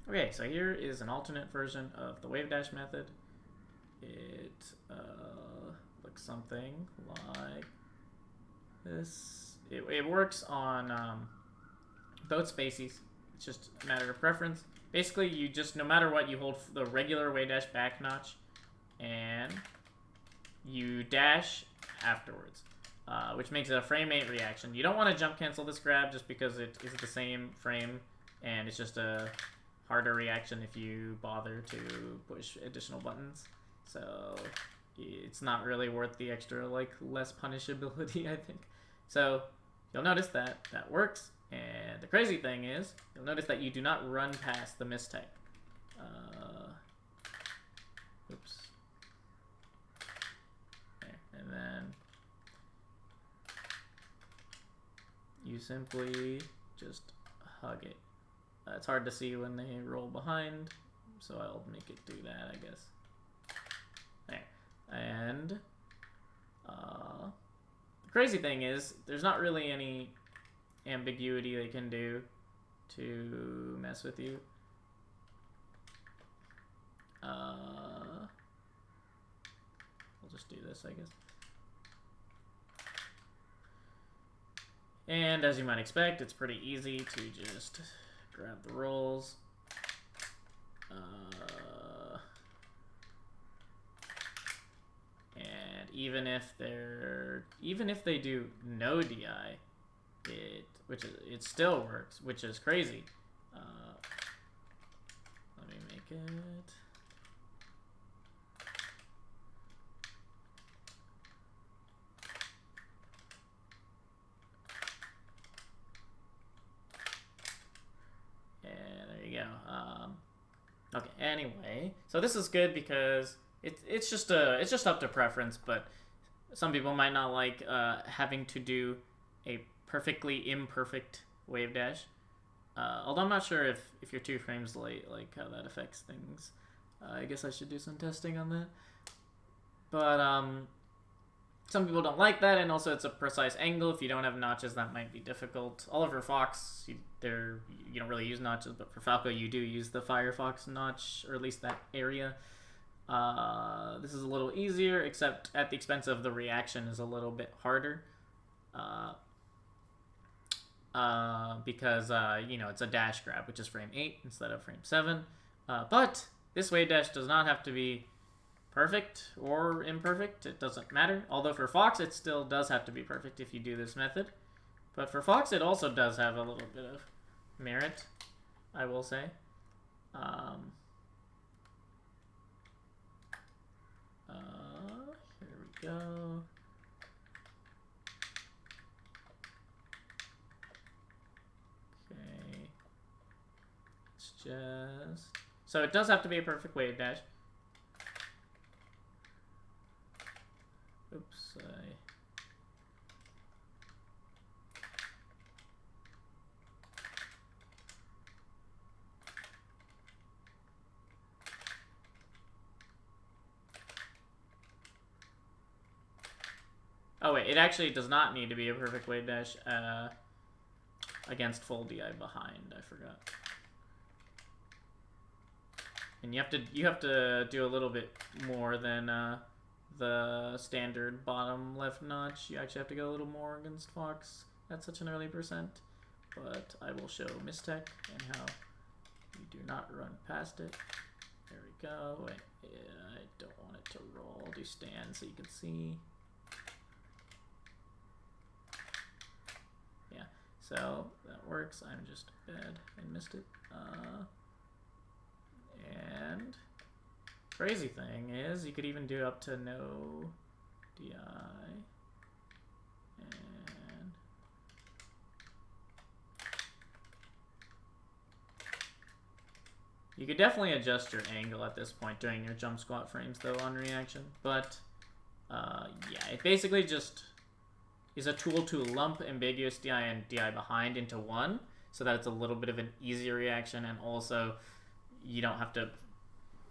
Okay, so here is an alternate version of the wavedash method. It looks something like this. It works on both species. It's just a matter of preference. Basically, you just, no matter what, you hold the regular wavedash back notch, and you dash afterwards, which makes it a frame 8 reaction. You don't want to jump cancel this grab just because it is the same frame, and it's just a harder reaction if you bother to push additional buttons. So it's not really worth the extra, like, less punishability, I think. So you'll notice that that works. And the crazy thing is, you'll notice that you do not run past the mistech. Oops. There. And then you simply just hug it. It's hard to see when they roll behind, so I'll make it do that, I guess. There. And the crazy thing is, there's not really any ambiguity they can do to mess with you. I'll just do this, I guess. And as you might expect, it's pretty easy to just grab the rolls. And even if they do no DI, it still works, which is crazy. Let me make it. And there you go. Okay. Anyway, so this is good because it's just up to preference, but some people might not like having to do a perfectly imperfect wave dash. Although I'm not sure if you're 2 frames late, like how that affects things. I guess I should do some testing on that. But some people don't like that, and also it's a precise angle. If you don't have notches, that might be difficult. Oliver Fox, you don't really use notches, but for Falco you do use the Firefox notch, or at least that area. This is a little easier, except at the expense of the reaction is a little bit harder. Because it's a dash grab, which is frame 8 instead of frame 7. But this wave dash does not have to be perfect or imperfect. It doesn't matter. Although for Fox, it still does have to be perfect if you do this method. But for Fox, it also does have a little bit of merit, I will say. Here we go. So it does have to be a perfect wave dash. Oops, Oh wait, it actually does not need to be a perfect wave dash against full DI behind. I forgot. And you have to do a little bit more than the standard bottom left notch. You actually have to go a little more against Fox at such an early percent. But I will show mistech and how you do not run past it. There we go. Wait, I don't want it to roll. I'll do stand so you can see. Yeah, so that works. I'm just bad. I missed it. And crazy thing is, you could even do up to no DI. And you could definitely adjust your angle at this point during your jump squat frames, though, on reaction. But yeah, it basically just is a tool to lump ambiguous DI and DI behind into one, so that it's a little bit of an easier reaction, and also you don't have to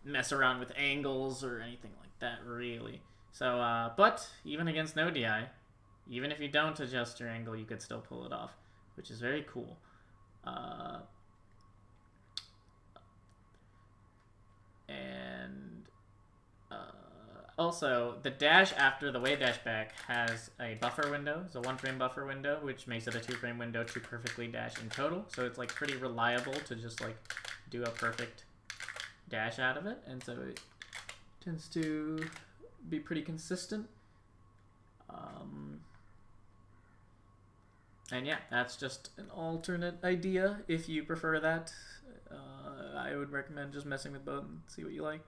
mess around with angles or anything like that, really. So, but even against no DI, even if you don't adjust your angle, you could still pull it off, which is very cool. Also, the dash after the wave dash back has a buffer window. It's a 1-frame buffer window, which makes it a 2-frame window to perfectly dash in total. So it's like pretty reliable to just like do a perfect dash out of it, and so it tends to be pretty consistent. And yeah, that's just an alternate idea if you prefer that. I would recommend just messing with both and see what you like.